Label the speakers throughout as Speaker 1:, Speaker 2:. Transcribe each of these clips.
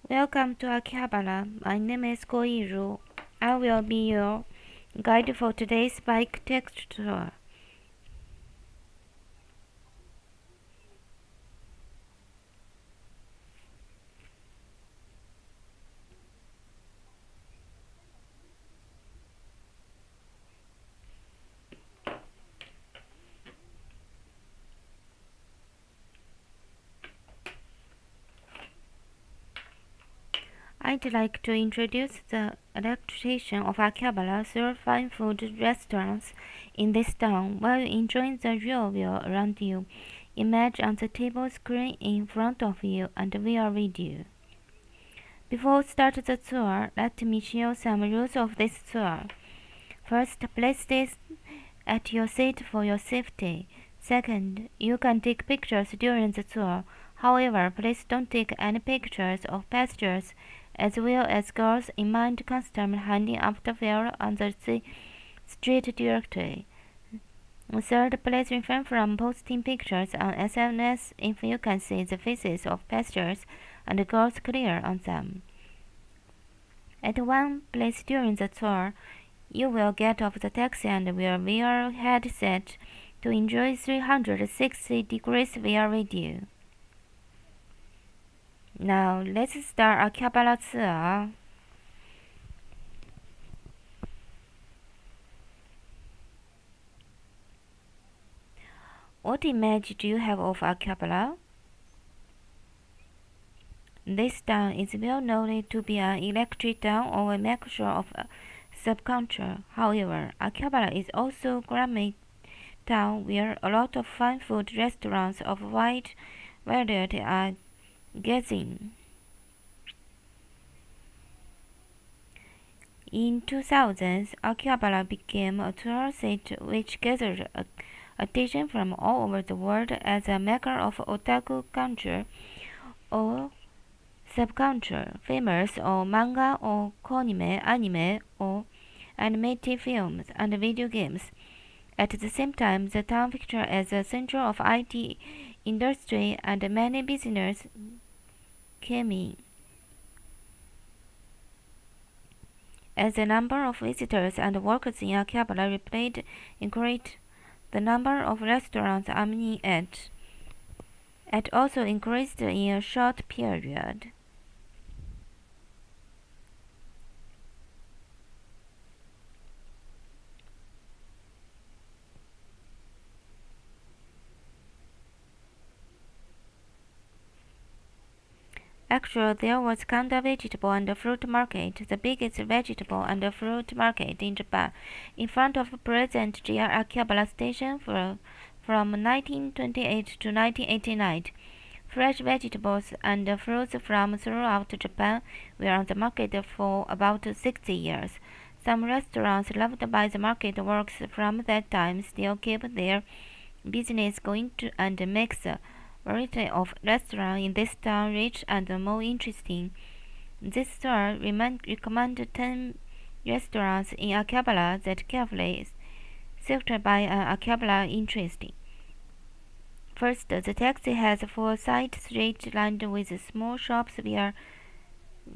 Speaker 1: Welcome to Akihabara. My name is Koiru. I will be your guide for today's bike text tour. I'd like to introduce the electrification of Akihabara through fine food restaurants in this town while enjoying the real world around you. Image on the table screen in front of you and we are with you. Before we start the tour, let me share some rules of this tour. First, place this at your seat for your safety. Second, you can take pictures during the tour. However, please don't take any pictures of passengers as well as girls in mind customers handing up the fare on the street directly. Third, please refrain from posting pictures on SNS if you can see the faces of passengers and girls clear on them. At one place during the tour, you will get off the taxi and will wear a headset to enjoy 360 degrees VR video. Now, let's start Akihabara tour. What image do you have of Akihabara? This town is well known to be an electric town or a mixture of subculture. However, Akihabara is also a gourmet town where a lot of fine food restaurants of wide variety are gathering. In 2000, Akihabara became a tourist site which gathered attention from all over the world as a mecca of otaku culture or subculture, famous or manga or anime or animated films and video games. At the same time, the town featured as a center of IT industry and many businesses came in. As the number of visitors and workers in Akihabara rapidly increased, the number of restaurants in it also increased in a short period. Actually, there was Kanda vegetable and fruit market, the biggest vegetable and fruit market in Japan, in front of present JR Akihabara Station from 1928 to 1989. Fresh vegetables and fruits from throughout Japan were on the market for about 60 years. Some restaurants loved by the market works from that time still keep their business going and makes the variety of restaurants in this town rich and more interesting. This tour recommends 10 restaurants in Akihabara that carefully selected by an Akihabara interest. First, the taxi has 4 side streets lined with small shops via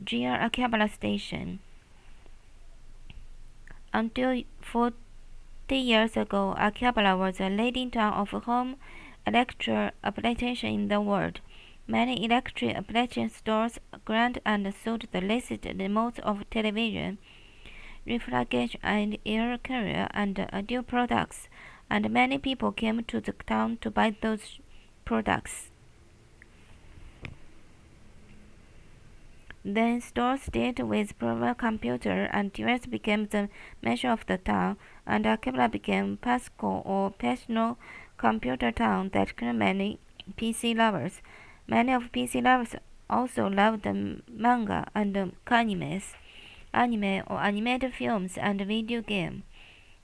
Speaker 1: JR Akihabara Station. Until 40 years ago, Akihabara was a leading town of home electric appliances in the world. Many electric appliance stores grant and sold the latest remotes of television, refrigeration and air carrier and audio products, and many people came to the town to buy those products. Then stores dealt with private computer and TVs became the measure of the town, and Akihabara became Pasco or personal computer town that grew many PC lovers. Many of PC lovers also love the manga and anime or animated films and video game.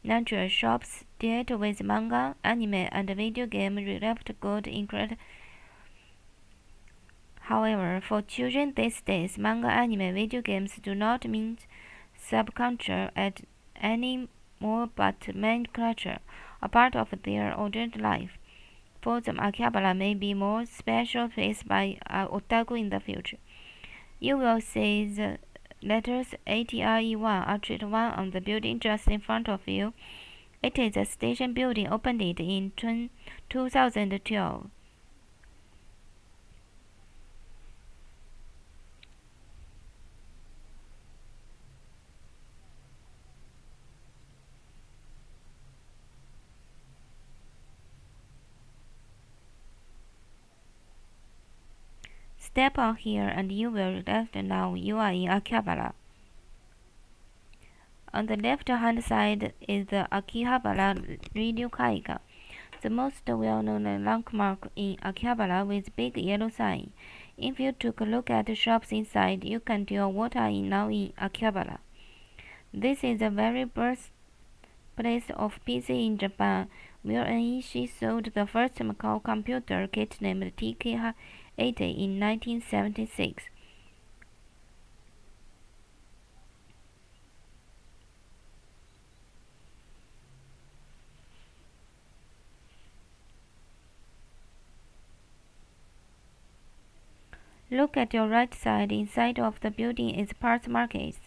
Speaker 1: Natural shops dealt with manga, anime, and video game left good incredible. However, for children these days, manga, anime, video games do not mean subculture anymore but main culture, a part of their ordinary life. For them, Akihabara may be more special place by otaku in the future. You will see the letters ATRE1 Arcade 1 on the building just in front of you. It is a station building opened in 2012. Step on here and you will realize now you are in Akihabara. On the left-hand side is the Akihabara Ryukaika, the most well-known landmark in Akihabara with big yellow sign. If you took a look at the shops inside, you can tell what are now in Akihabara. This is the very birthplace of PC in Japan, where Anishi sold the first Macau computer kit named TK-80 in 1976. Look at your right side. Inside of the building is parts markets,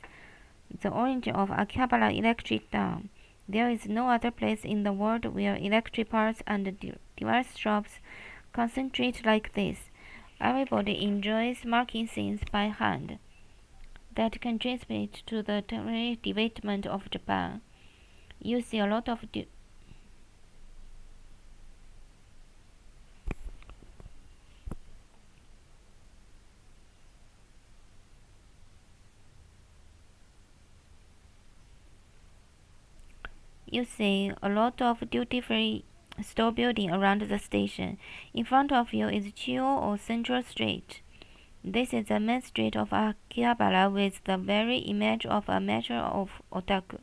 Speaker 1: the origin of Akihabara Electric Town. There is no other place in the world where electric parts and device shops concentrate like this. Everybody enjoys marking things by hand. That contributes to the technology development of Japan. You see a lot of duty-free store building around the station. In front of you is Chiyo or Central Street. This is the main street of Akihabara with the very image of a measure of otaku.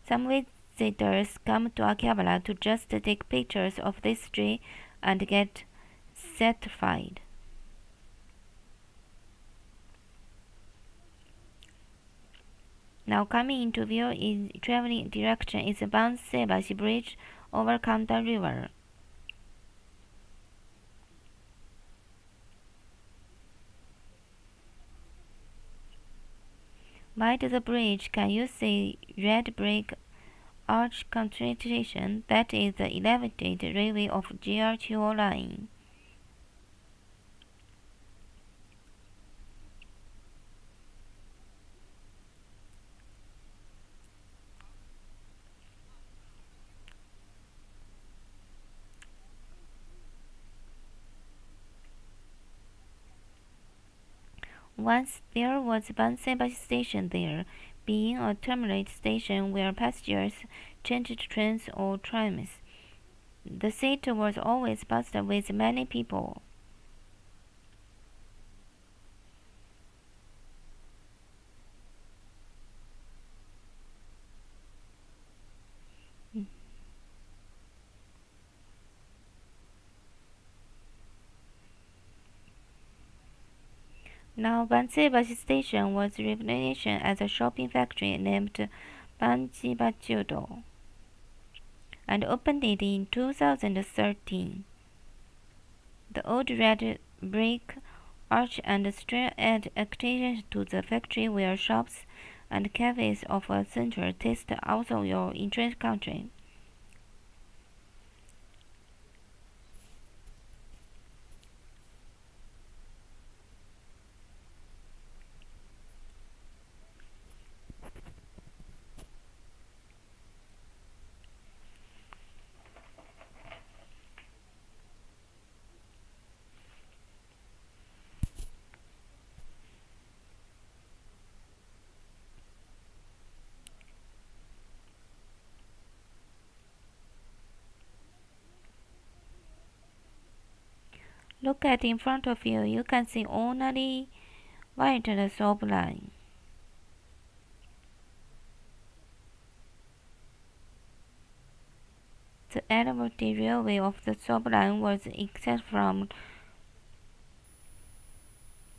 Speaker 1: Some visitors come to Akihabara to just take pictures of this street and get satisfied. Now coming into view in traveling direction is Bansebashi Bridge over Kanda River. By the bridge, can you see red brick arch concentration? That is the elevated railway of JR Chiyo Line. Once there was Bansebashi Station there, being a terminate station where passengers changed trains or trams. The city was always buzzed with many people. Now Bansebashi Station was renamed as a shopping factory named Banchibachudo and opened it in 2013. The old red brick arch and stair add attention to the factory where shops and cafes of a central taste also your interest country. Look at in front of you, you can see only white soap line. The elevated railway of the soap line was extended from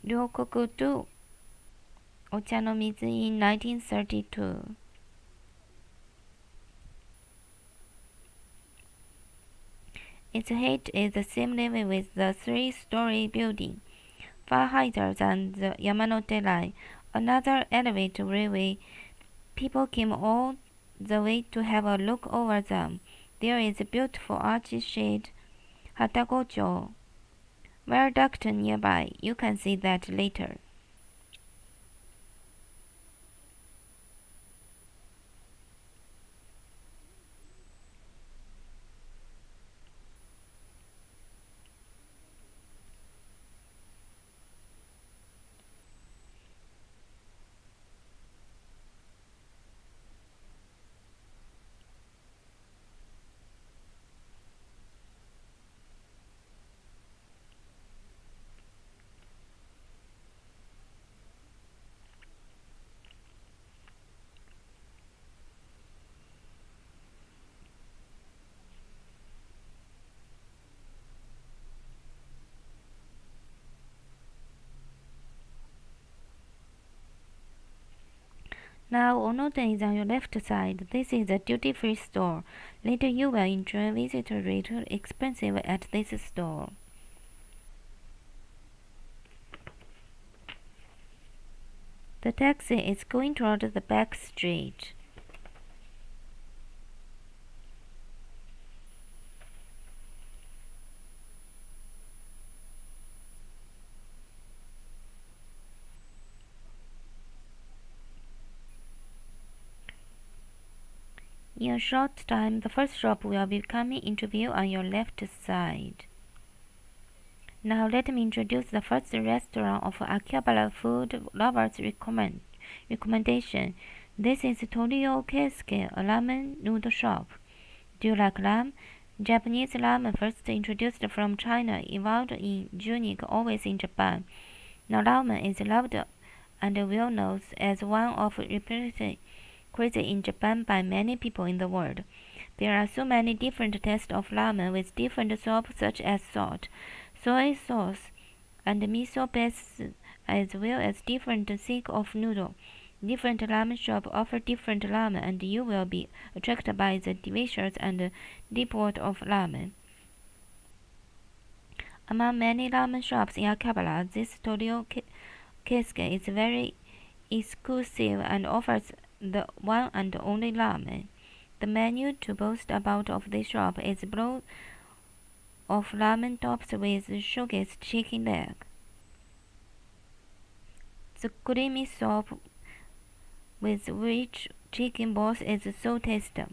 Speaker 1: Ryokoku to Ochanomizu in 1932. Its height is the same level with the three-story building. Far than the Yamanote line, another elevated railway. People came all the way to have a look over them. There is a beautiful arch-shaped Hatagocho viaduct nearby. You can see that later. Now Onoten is on your left side. This is a duty-free store. Later you will enjoy visitor rate expensive at this store. The taxi is going toward the back street. In a short time, the first shop will be coming into view on your left side. Now let me introduce the first restaurant of Akihabara food lovers' recommendation. This is Torio Keisuke, a ramen noodle shop. Do you like ramen? Japanese ramen, first introduced from China, evolved in unique always in Japan. Now ramen is loved and well known as one of reputed crazy in Japan by many people in the world. There are so many different tastes of ramen with different soups such as salt, soy sauce, and miso base, as well as different thick of noodle. Different ramen shops offer different ramen, and you will be attracted by the delicious and deep world of ramen. Among many ramen shops in Akihabara, this Torio Keisuke is very exclusive and offers the one and only ramen. The menu to boast about of this shop is broth of ramen topped with shogus chicken leg. The creamy soup with rich chicken balls is so tasty.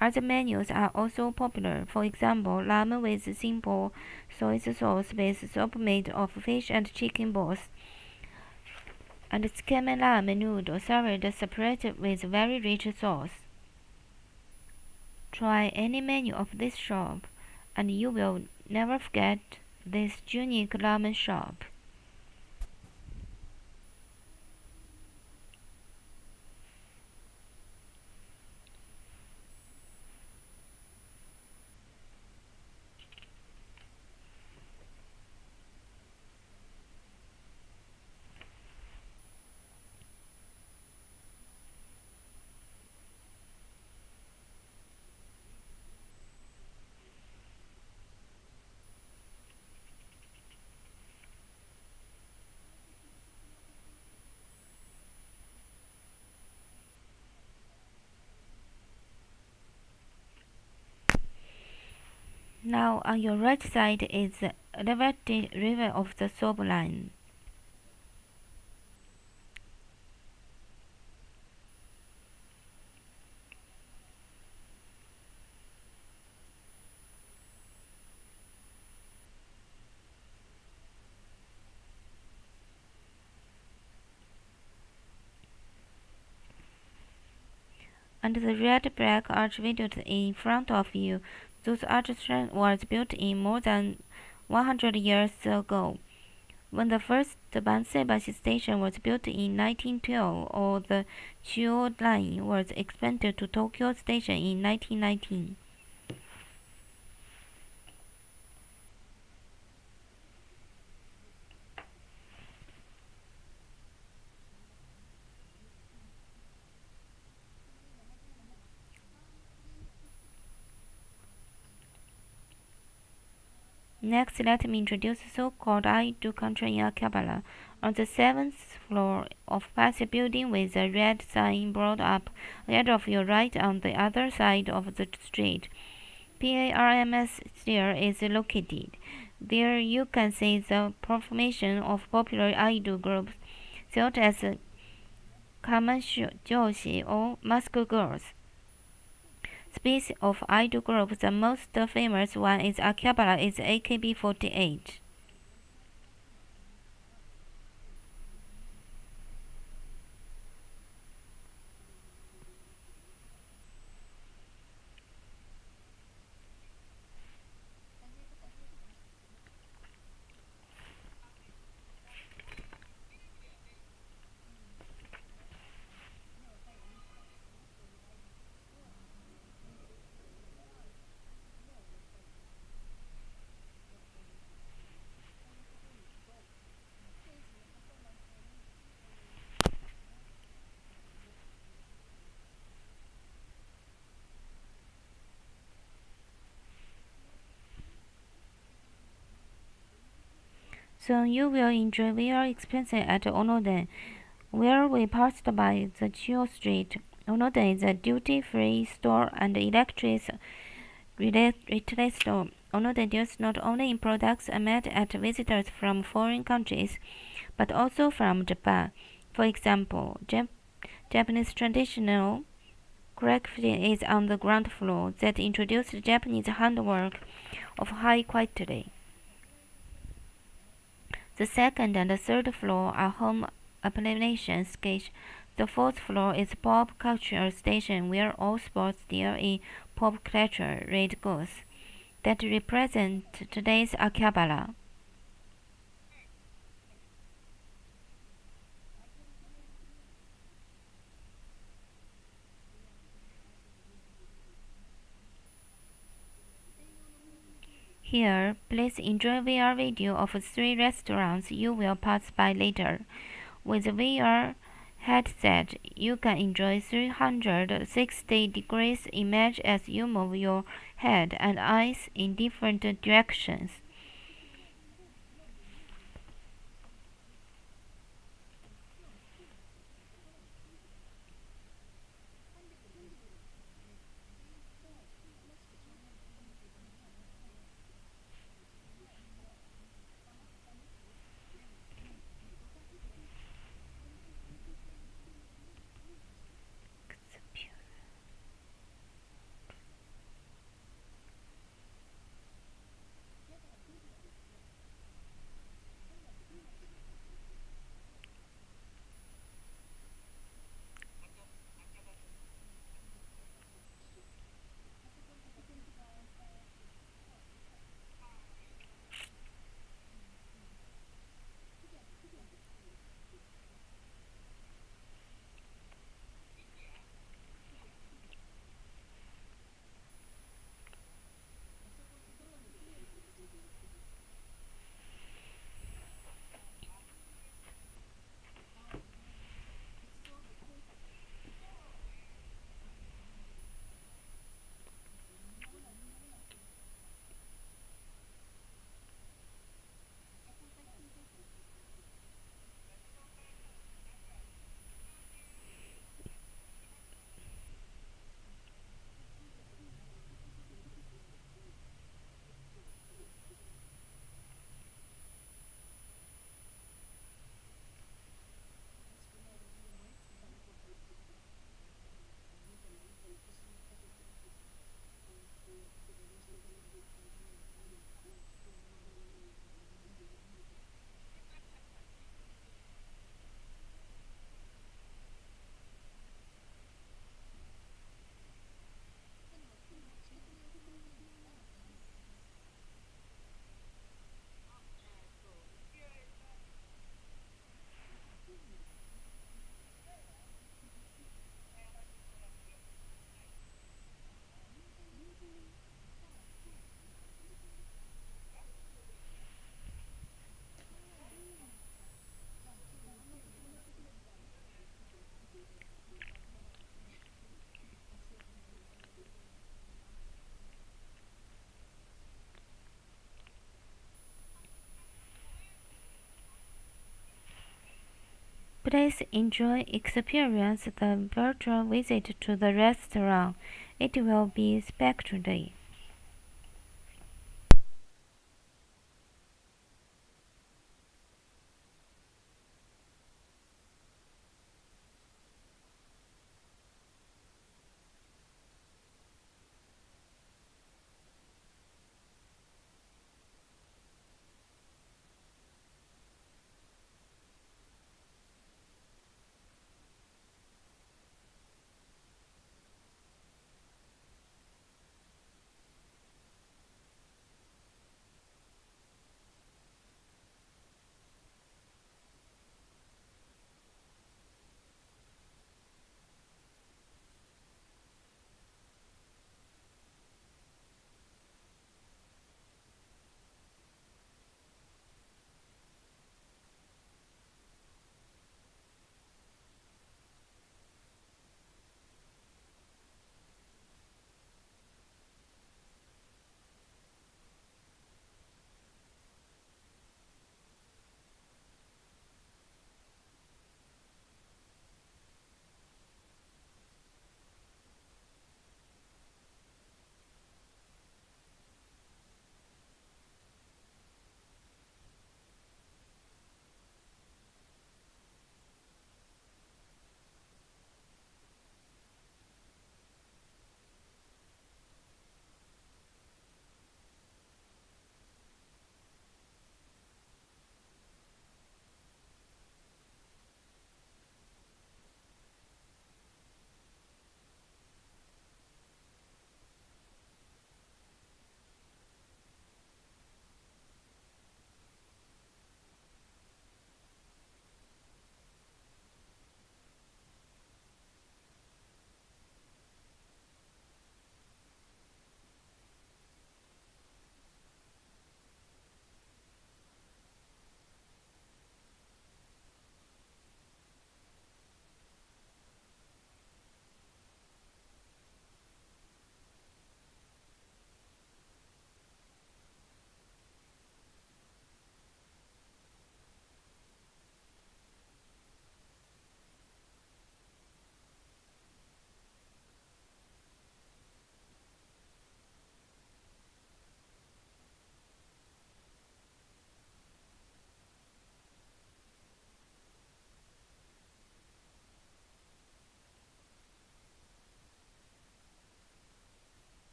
Speaker 1: Other menus are also popular. For example, ramen with simple soy sauce with soup made of fish and chicken balls, and tsukemen ramen noodle served separate with very rich sauce. Try any menu of this shop, and you will never forget this unique ramen shop. Now on your right side is the elevated river of the Sob line. And the red black arch windows in front of you, those arches was built in more than 100 years ago. When the first Banseibashi station was built in 1912, or the Chuo line was expanded to Tokyo Station in 1919. Next, let me introduce the so-called I-Do country in Akihabara. On the 7th floor of passive building with a red sign brought up ahead of your right on the other side of the street, PARMS there is located. There you can see the formation of popular I-Do groups such as Kamajoshi or Muscle Girls. Species of I-Do groups, the most famous one is Akihabara is AKB48. Soon you will enjoy VR experience at Onoden, where we passed by the Chio Street. Onoden is a duty-free store and electricity store. Onoden deals not only in products aimed at visitors from foreign countries, but also from Japan. For example, Japanese traditional graffiti is on the ground floor that introduced Japanese handwork of high quality. The second and third floor are home application sketch. The fourth floor is pop culture station where all sports deal in pop culture red goods that represent today's Akihabara. Here, please enjoy VR video of 3 restaurants you will pass by later. With a VR headset, you can enjoy 360 degrees image as you move your head and eyes in different directions. Please experience the virtual visit to the restaurant. It will be spectacular.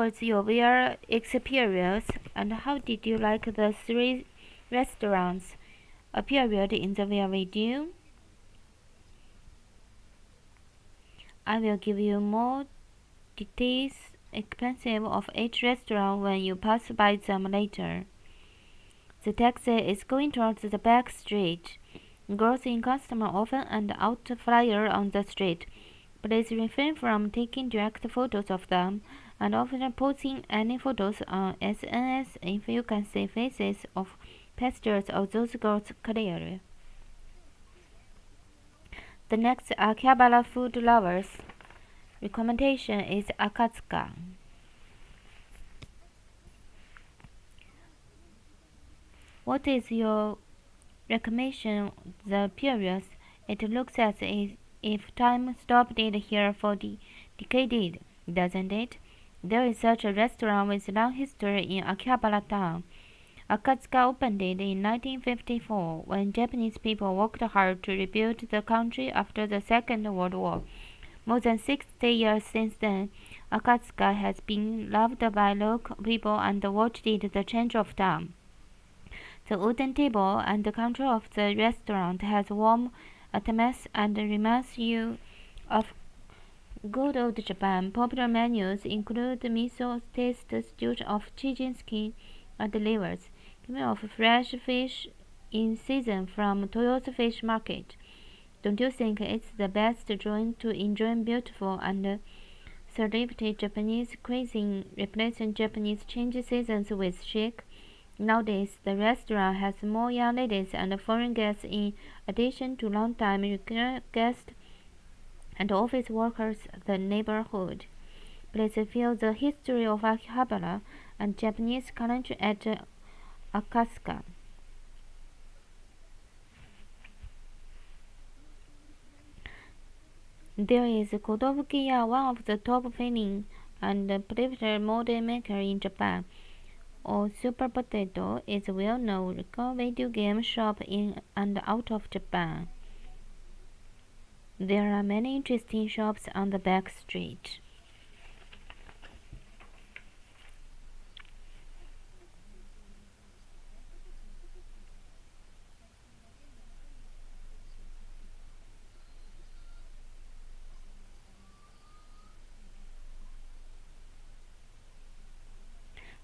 Speaker 1: was your VR experience, and how did you like the 3 restaurants appeared in the VR video? I will give you more details expensive of each restaurant when you pass by them later. The taxi is going towards the back street. Girls in customer often hand out flyers on the street. Please refrain from taking direct photos of them and often posting any photos on SNS if you can see faces of passengers or those girls clearly. The next Akihabara food lovers recommendation is Akatsuka. What is your recommendation? The period? It looks as if time stopped it here for decades, doesn't it? There is such a restaurant with long history in Akihabara town. Akatsuka opened it in 1954 when Japanese people worked hard to rebuild the country after the Second World War. More than 60 years since then, Akatsuka has been loved by local people and watched it the change of time. The wooden table and the counter of the restaurant has warm atmosphere and reminds you of good old Japan. Popular menus include miso taste stew of chicken skin and livers, of fresh fish in season from Toyo's Fish Market. Don't you think it's the best joint to enjoy beautiful and celebrity Japanese cuisine, replacing Japanese change seasons with chic? Nowadays, the restaurant has more young ladies and foreign guests in addition to long-time regular guests and office workers in the neighborhood. Please feel the history of Akihabara and Japanese culture at Akatsuka. There is Kodobukiya, one of the top filling and private model maker in Japan. Super Potato is a well-known local video game shop in and out of Japan. There are many interesting shops on the back street.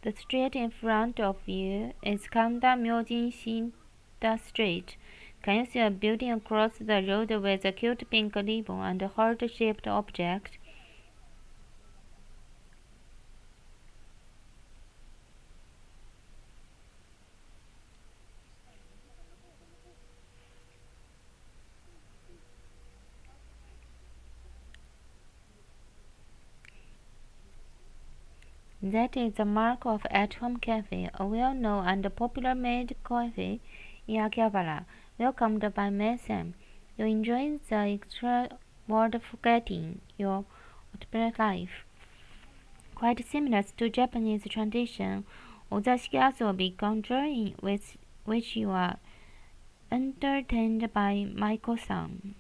Speaker 1: The street in front of you is Kanda Myojin Shinta Street. Can you see a building across the road with a cute pink ribbon and a heart-shaped object? That is the mark of At Home Cafe, a well-known and popular made coffee in Akihabara, welcomed by Mason. You enjoy the extra word forgetting your ordinary life. Quite similar to Japanese tradition, Ozashiki asobi conjuring with which you are entertained by Maiko-san.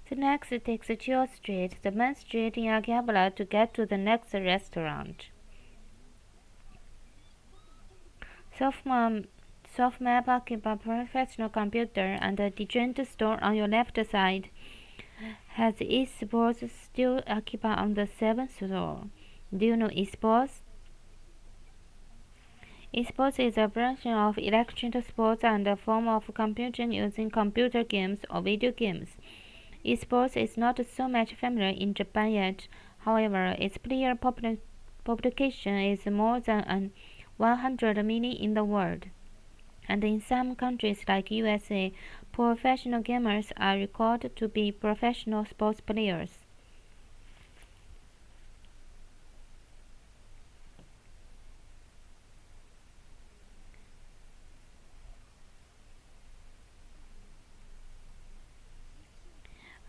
Speaker 1: The next takes Chiyo Street, the main street in Akihabara, to get to the next restaurant. Softmap Akiba professional computer and a design store on your left side has eSports Studio Akiba on the 7th floor. Do you know eSports? Esports is a branch of electronic sports and a form of computing using computer games or video games. Esports is not so much familiar in Japan yet. However, it's pretty population is more than 100 million in the world, and in some countries like USA, professional gamers are recorded to be professional sports players.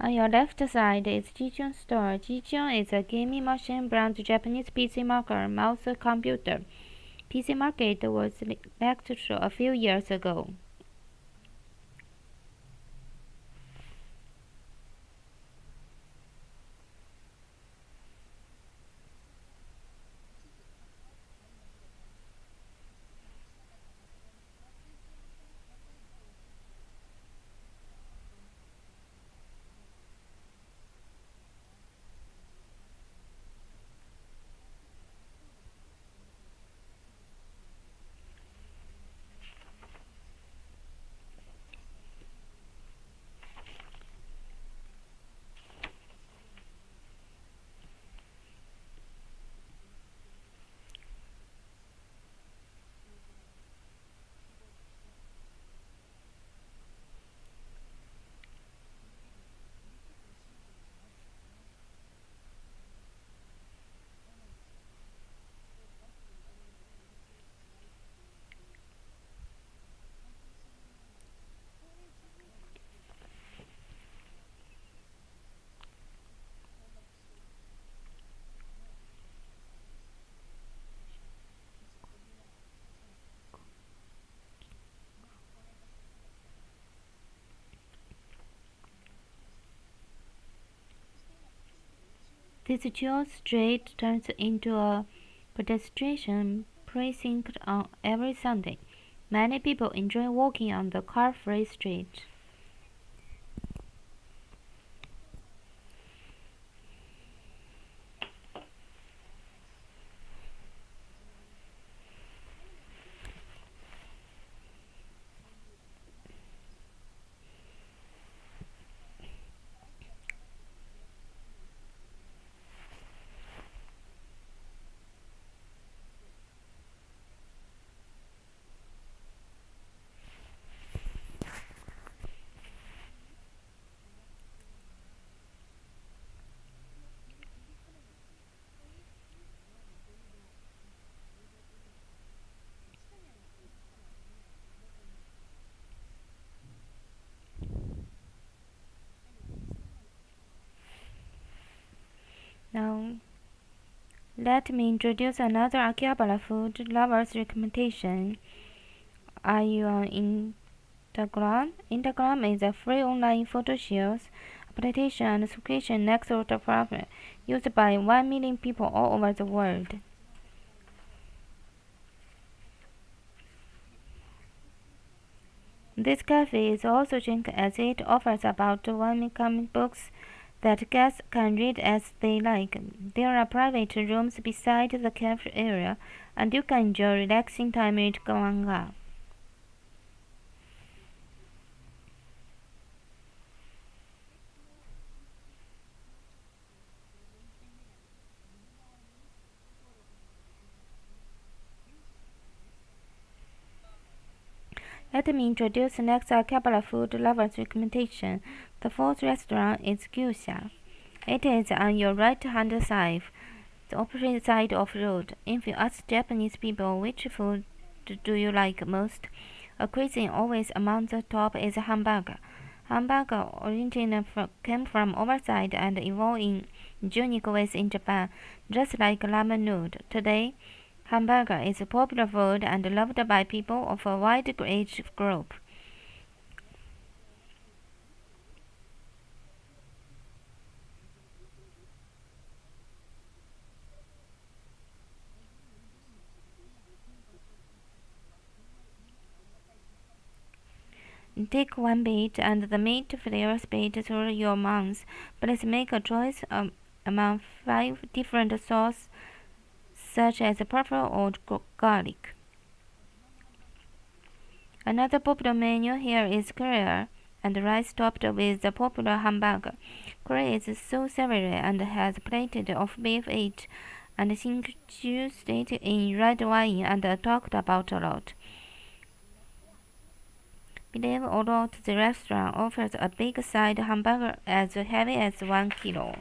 Speaker 1: On your left side is Jijun Store. Jijun is a gaming machine brand Japanese PC maker, mouse computer. PC market was lectured a few years ago. This dual street turns into a pedestrian precinct on every Sunday. Many people enjoy walking on the car-free street. Now, let me introduce another Akihabara food lovers recommendation. Are you on Instagram? Instagram is a free online photo shares application and subscription next to the platform used by 1 million people all over the world. This cafe is also unique as it offers about 1 comic books that guests can read as they like. There are private rooms beside the cafe area, and you can enjoy relaxing time with manga. Let me introduce the next Akihabara food lovers recommendation. The fourth restaurant is Gyusha. It is on your right-hand side, the opposite side of the road. If you ask Japanese people which food do you like most, a cuisine always among the top is hamburger. Hamburger originally came from overside and evolved in unique ways in Japan, just like ramen noodle. Today, hamburger is a popular food and loved by people of a wide age group. Take one bite and the meat flavors speed through your mouth. Please make a choice among 5 different sauces such as pepper or garlic. Another popular menu here is curry and rice topped with the popular hamburger. Curry is so savory and has plated of beef each and interested in red wine and talked about a lot. Believe or not, the restaurant offers a big side hamburger as heavy as 1 kilo.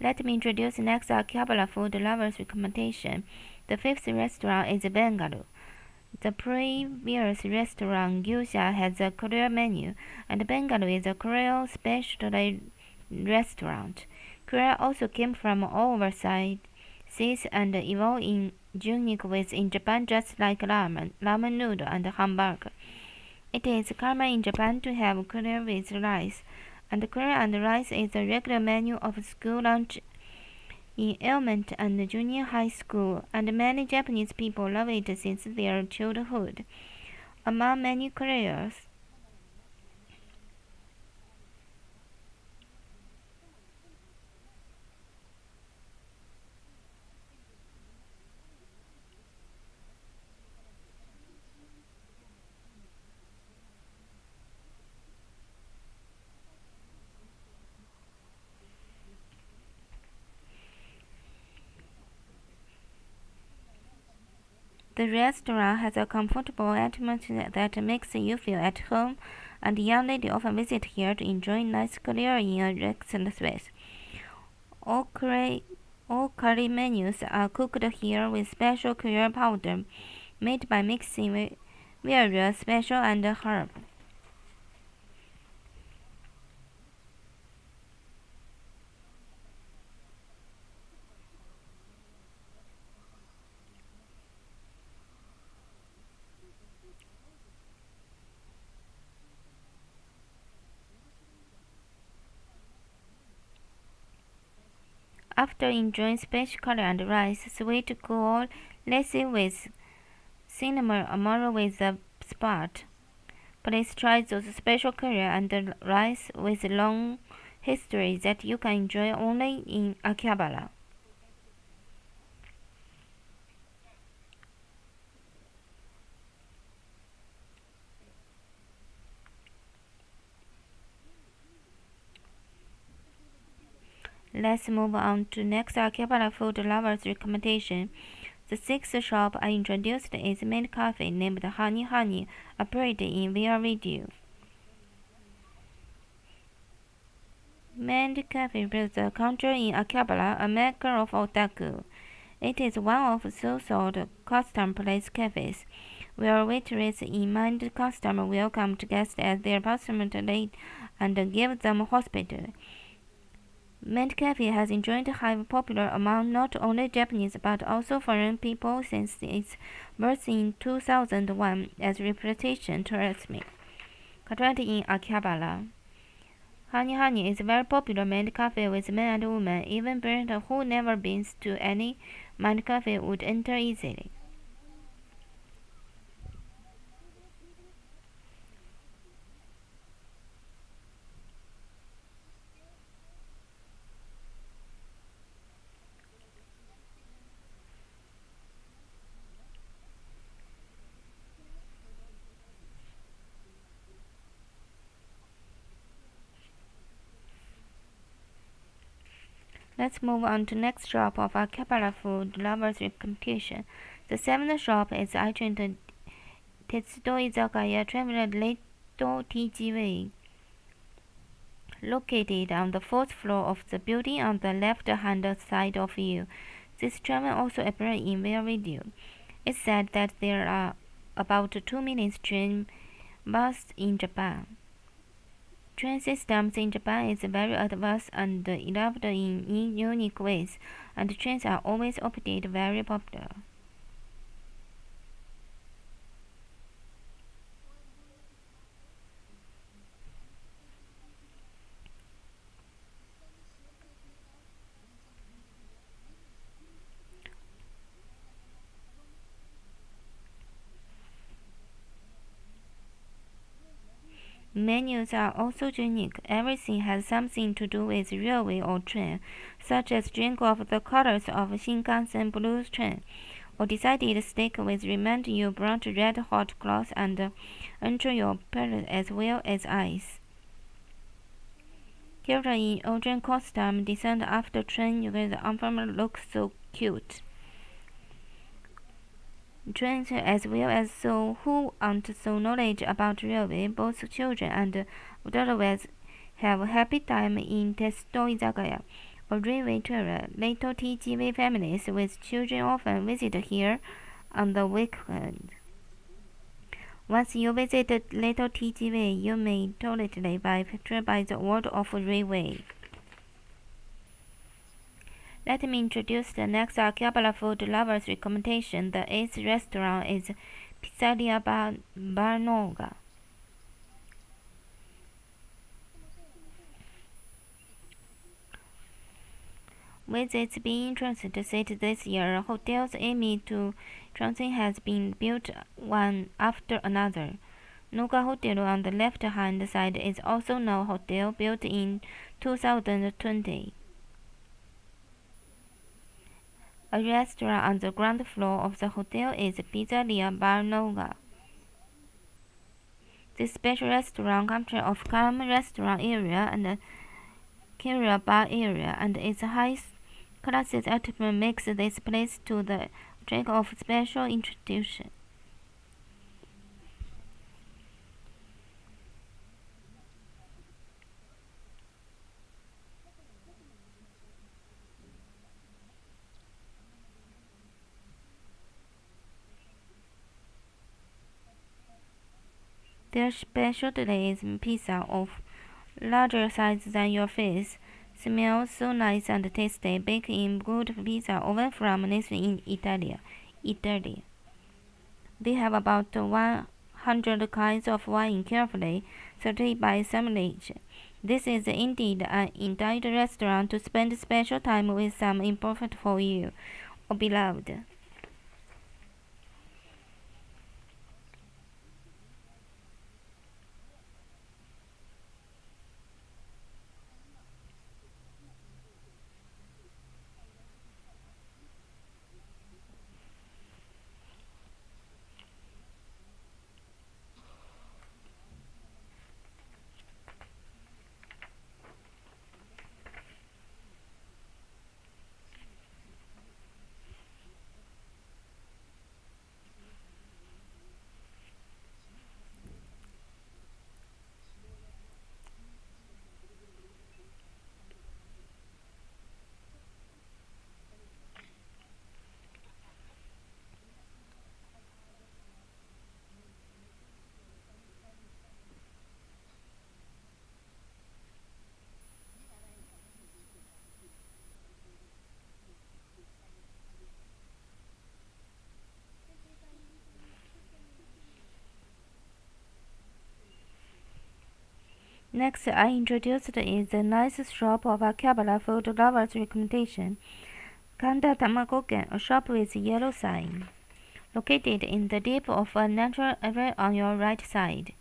Speaker 1: Let me introduce next Akihabara food lovers recommendation. The fifth restaurant is Bengalu. The previous restaurant Gyusha has a Korean menu, and Bengalu is a Korean specialty restaurant. Korea also came from all overseas and evolved in unique ways in Japan, just like ramen noodle, and hamburger. It is common in Japan to have curry with rice, and curry and rice is a regular menu of school lunch in elementary and junior high school, and many Japanese people love it since their childhood. Among many careers, the restaurant has a comfortable atmosphere that makes you feel at home, and young ladies often visit here to enjoy nice career in a relaxed space. All curry menus are cooked here with special curry powder made by mixing various special and herbs. After enjoying special curry and rice, sweet cool lassi with cinnamon amaro with a spot, please try those special curry and rice with long history that you can enjoy only in Akihabara. Let's move on to next Akihabara food lovers recommendation. The sixth shop I introduced is a maid cafe named Honey, operated in VR video. Maid cafe builds a country in Akihabara, a mecca of otaku. It is one of so-called custom place cafes, where waitress in mind customer welcome guests at their apartment and give them hospitality. Maid Cafe has enjoyed high popular among not only Japanese but also foreign people since its birth in 2001, as reputation tells me. Currently in Akihabara, Honey is a very popular maid cafe with men and women. Even parents who never been to any maid cafe would enter easily. Let's move on to next shop of Akihabara food lovers recommendation. The seventh shop is Aichi Tetsudo Izakaya Traveler Leito TGV, located on the fourth floor of the building on the left-hand side of you. This train also appears in their video. It's said that there are about 2 million train buses in Japan. Train systems in Japan is very advanced and evolved in unique ways, and trains are always operated very popular. Menus are also unique. Everything has something to do with railway or train, such as drink of the colors of Shinkansen blue train, or decided steak with remind you brought red hot cloth and enter your palate as well as ice. Character in orange costume descend after train with the uniform looks so cute. Trains as well as so who aren't so knowledge about railway, both children and adults have a happy time in Testo Izakaya, a railway tour. Little TGV families with children often visit here on the weekend. Once you visit Little TGV, you may totally be captured by the world of railway. Let me introduce the next Akihabara food lovers recommendation. The 8th restaurant is Pizzeria Barnoga. With its being transit city this year, hotels aiming to transit has been built one after another. Noga Hotel on the left-hand side is also now hotel built in 2020. A restaurant on the ground floor of the hotel is Pizzeria Barnoga. This special restaurant consists of calm restaurant area and Kyria bar area, and its high class atmosphere makes this place to the track of special institution. Their specialty is pizza of larger size than your face. Smells so nice and tasty. Baked in good pizza oven from Nice in Italy. They have about 100 kinds of wine carefully sorted by sommeliers. This is indeed an indeed restaurant to spend special time with some important for you, or beloved. Next, I introduced is the nice shop of Akihabara food lovers recommendation. Kanda Tamagoken, a shop with yellow sign, located in the deep of a natural area on your right side.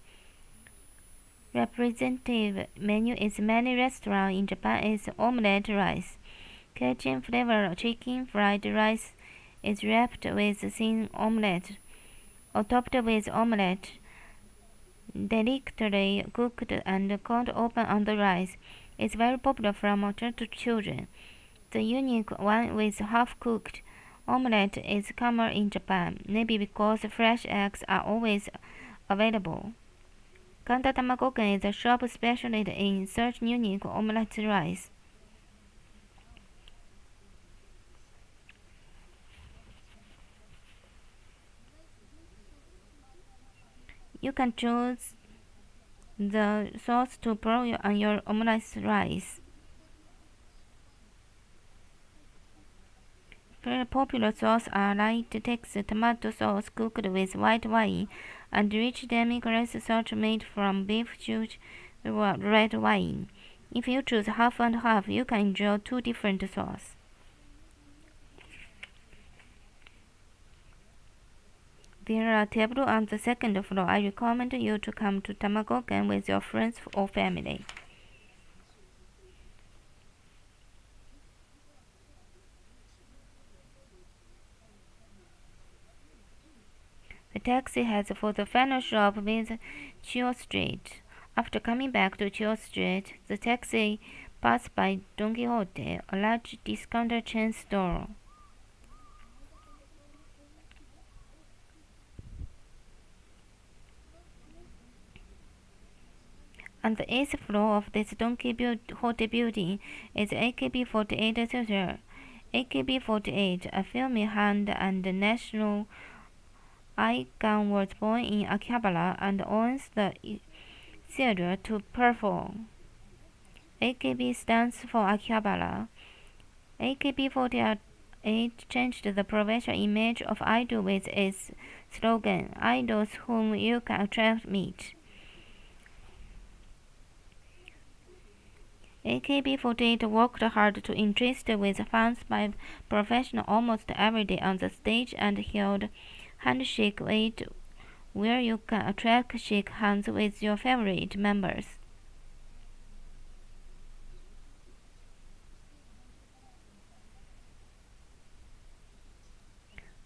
Speaker 1: Representative menu is many restaurant in Japan is omelette rice. Cajun flavor chicken fried rice is wrapped with thin omelette, or topped with omelette, delicately cooked and cut open on the rice. It's very popular from adults to children. The unique one with half-cooked omelette is common in Japan, maybe because fresh eggs are always available. Kanda Tamagoken is a shop specialized in such unique omelette rice. You can choose the sauce to pour on your omelette rice. Very popular sauces are light Texas tomato sauce cooked with white wine and rich demi-glace sauce made from beef juice or red wine. If you choose half and half, you can enjoy two different sauces. There are tables on the second floor. I recommend you to come to Tamagoken with your friends or family. The taxi heads for the final shop with Chio Street. After coming back to Chiyo Street, the taxi passed by Don Quixote, a large discounter chain store. On the 8th floor of this Don Quixote building is AKB48 Theater. AKB48, a filming hand and national icon, was born in Akihabara and owns the theater to perform. AKB stands for Akihabara. AKB48 changed the professional image of idol with its slogan, "Idols whom you can attract meet." AKB48 worked hard to interest with fans by professional almost every day on the stage and held handshake weight where you can attract shake hands with your favorite members.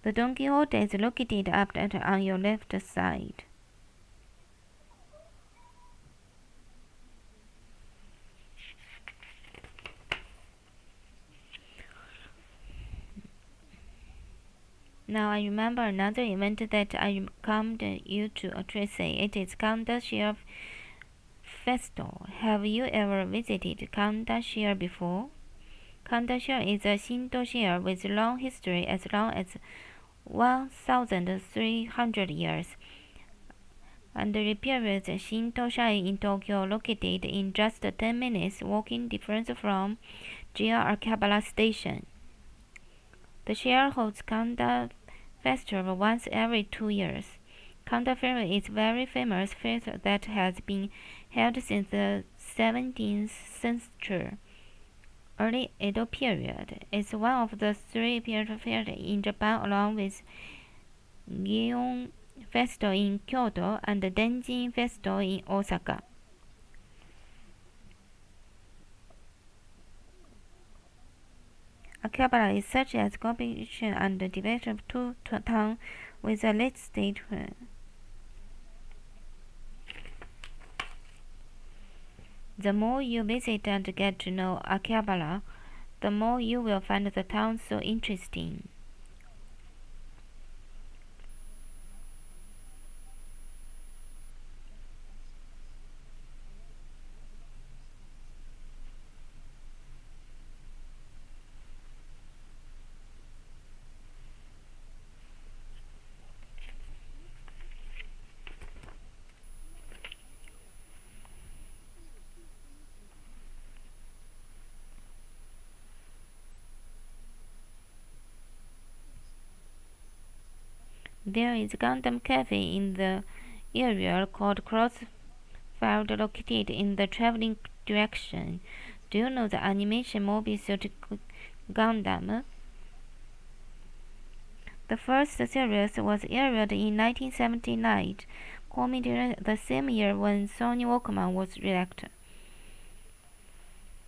Speaker 1: The Don Quixote is located up on your left side. Now I remember another event that I welcomed you to Tracy. It is Kandashir Festival. Have you ever visited Kandashir before? Kandashir is a Shinto shire with long history as long as 1,300 years, and the period Shinto Shrine in Tokyo, located in just 10 minutes walking distance from JR Akihabara Station. The shire holds Kanda Festival once every 2 years. Kanda Fair is a very famous festival that has been held since the 17th century. Early Edo period. It's one of the 3 period fairs in Japan, along with Gion Festival in Kyoto and the Denjin Festival in Osaka. Akihabara is such as competition and development to town with a late state. The more you visit and get to know Akihabara, the more you will find the town so interesting. There is a Gundam Cafe in the area called Crossfield, located in the traveling direction. Do you know the animation movie Suit Gundam? The first series was aired in 1979, culminating the same year when Sony Walkman was released.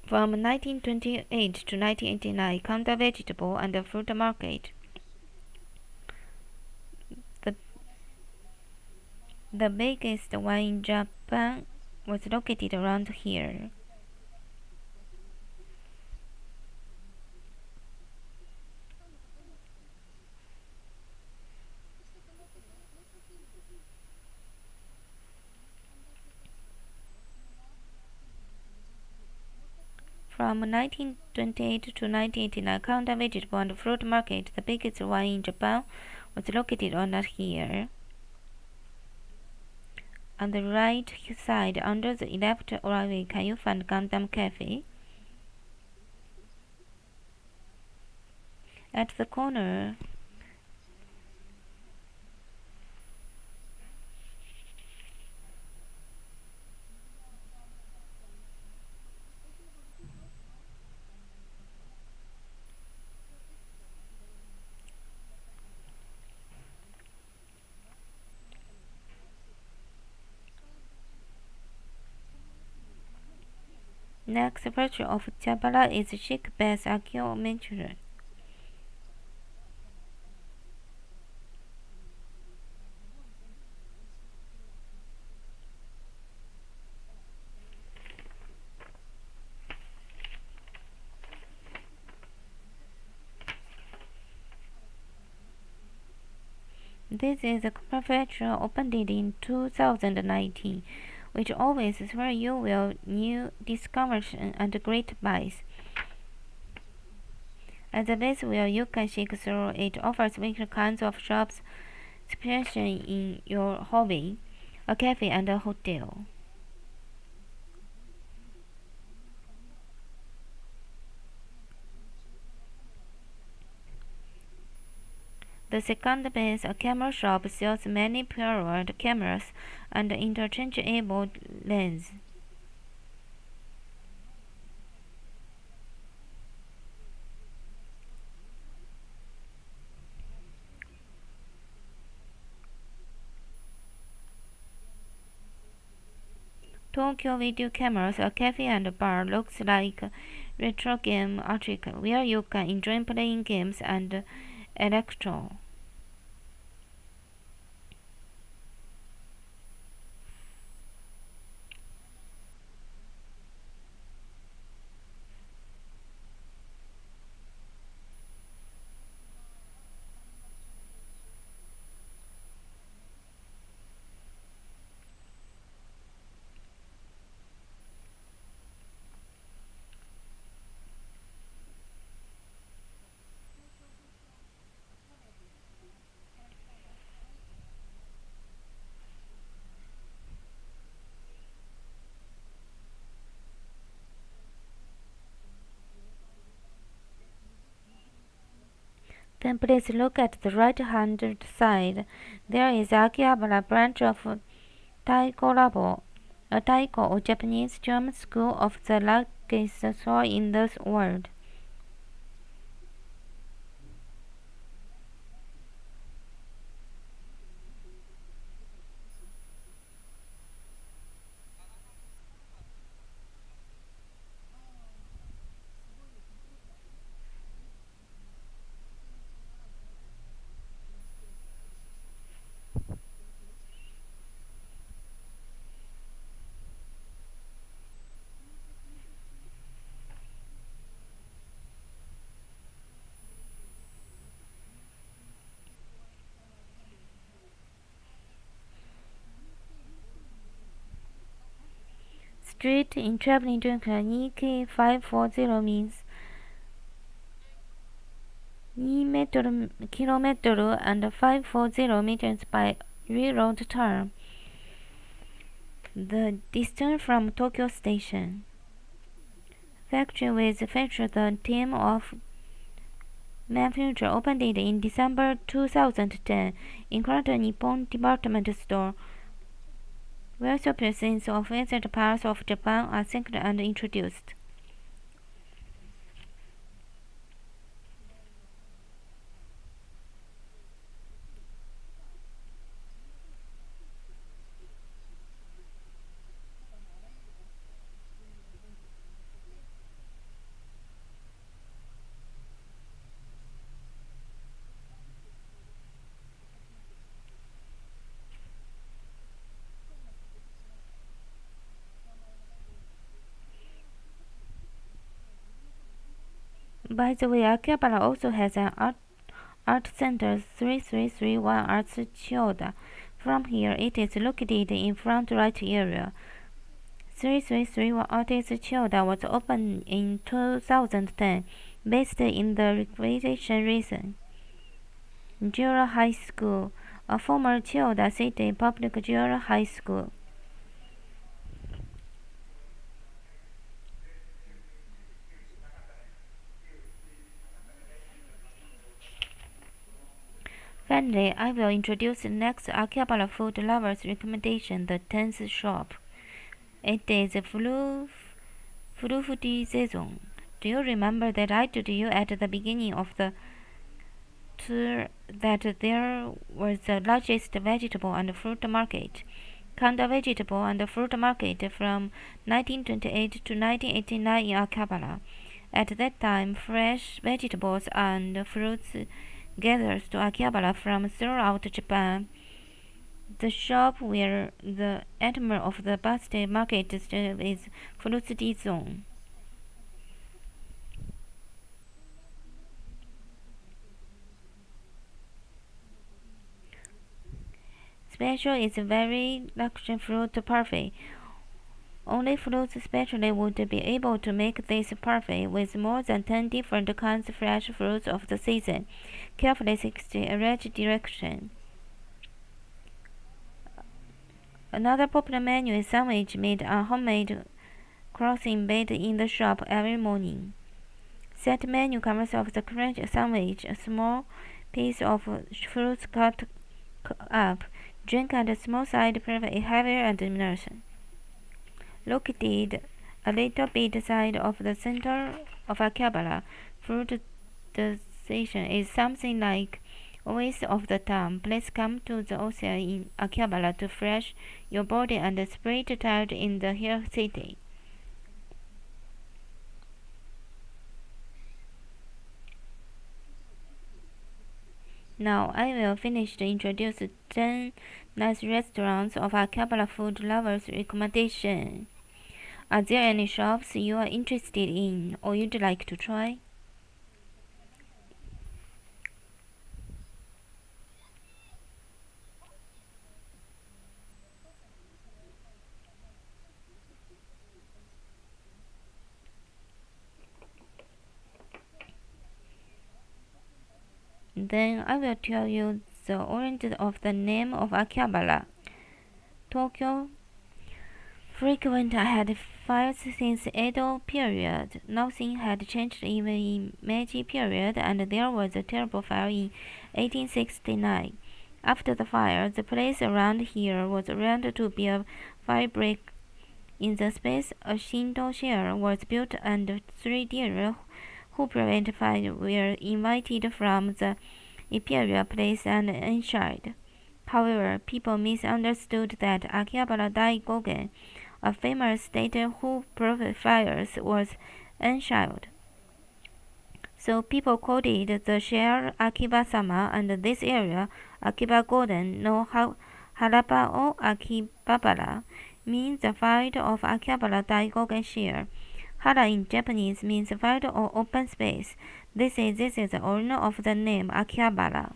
Speaker 1: From 1928 to 1989, Kanda Vegetable and Fruit Market. The biggest one in Japan was located around here. From 1928 to 1989, Kanda Vegetable and Fruit Market, the biggest one in Japan, was located around here. On the right side, under the left railway, can you find Gundam Cafe? At the corner, next feature of Akihabara is chic best archaeometry. This is a prefecture opened in 2019, which always is where you will new discoveries and great buys. As a base where you can seek through, it offers different kinds of shops, specializing in your hobby, a cafe and a hotel. The second base, a camera shop, sells many period cameras and interchangeable lens. Tokyo Video Cameras, a cafe and bar, looks like a retro game arcade where you can enjoy playing games and electro. Then please look at the right-hand side. There is Akihabara branch of Taiko Labo, a Taiko or Japanese German school of the largest store in the world. Street in traveling junction Nikkei 540 means 2 kilometers and 540 meters by railroad term. The distance from Tokyo Station. Factory with feature the team of manufacturer opened it in December 2010, including Nippon department store, where supplies of other parts of Japan are synced and introduced. By the way, Akihabara also has an art center 3331 Arts Chiyoda. From here, it is located in front right area. 3331 Arts Chiyoda was opened in 2010, based in the recreation region. Jura High School, a former Chiyoda City Public Jura High School. Finally, I will introduce the next Akihabara food lovers recommendation, the 10th shop. It is fruity season. Do you remember that I told you at the beginning of the tour that there was the largest vegetable and fruit market, Kanda Vegetable and Fruit Market from 1928 to 1989 in Akihabara. At that time, fresh vegetables and fruits gathered to Akihabara from throughout Japan. The shop where the epitome of the birthday market is Fruity Zone. special is a very luxury fruit parfait. Only fruit specialists would be able to make this parfait with more than 10 different kinds of fresh fruits of the season, carefully selected arranged direction. Another popular menu is sandwich made on homemade crossing baked in the shop every morning. Set menu covers of the crunch sandwich, a small piece of fruit cut up, drink and a small side perfect heavier and immersion. Located a little bit side of the center of Akihabara, fruit station is something like voice of the town. Please come to the ocean in Akihabara to refresh your body and spirit tired in the hill city. Now I will finish to introduce 10 nice restaurants of Akihabara food lovers' recommendation. Are there any shops you are interested in or you'd like to try? Then I will tell you the origin of the name of Akihabara. Tokyo frequent had fires since Edo period. Nothing had changed even in Meiji period, and there was a terrible fire in 1869. After the fire, the place around here was arranged to be a fire break. In the space, a Shinto chair was built, and 3 deer who prevent fire were invited from the imperial place and enshrined. However, people misunderstood that Akihabara Daigogen, a famous deity who provoked fires, was enshrined. So people called it the chair Akiba-sama, and this area, Akiba Golden no Harapa or Akibabara, means the field of Akihabara Daigogen chair. Hara in Japanese means field or open space. This is the origin of the name Akihabara.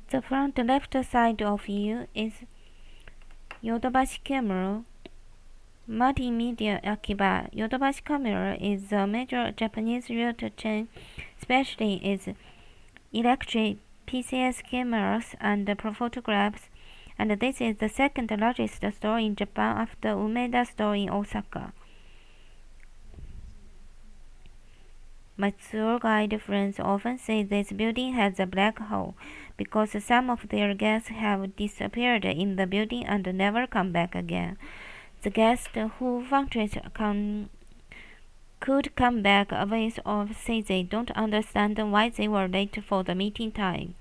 Speaker 1: The front left side of you is Yodobashi Kemuro Multimedia Akiba. Yodobashi Kemuro is a major Japanese realtor chain, especially its electric PCS cameras and photographs, and this is the second largest store in Japan after Umeda store in Osaka. My tour guide friends often say this building has a black hole because some of their guests have disappeared in the building and never come back again. The guests who functioned could come back a ways off say they don't understand why they were late for the meeting time.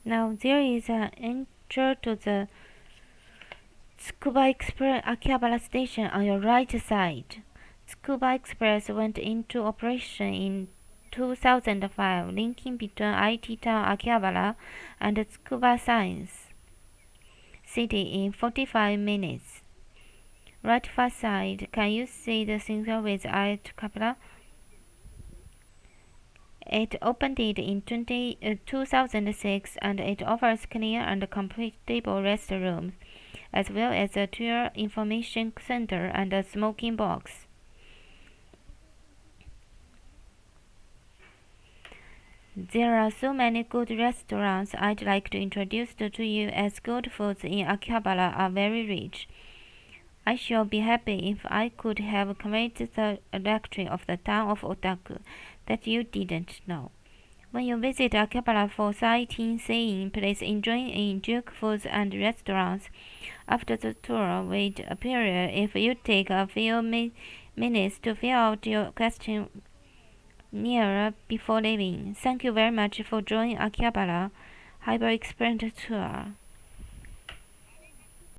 Speaker 1: Now there is an entry to the Tsukuba Express Akihabara station on your right side. Tsukuba Express went into operation in 2005, linking between IT town Akihabara and Tsukuba Science City in 45 minutes. Right far side, can you see the signal with Akihabara? It opened in 2006 and it offers clean and comfortable restrooms, as well as a tour information center and a smoking box. There are so many good restaurants I'd like to introduce to you, as good foods in Akihabara are very rich. I shall be happy if I could have conveyed the electric of the town of Otaku that you didn't know. When you visit Akihabara for sightseeing, please enjoy foods and restaurants. After the tour, wait a period if you take a few minutes to fill out your questionnaire before leaving. Thank you very much for joining Akihabara Hybrid Experience Tour.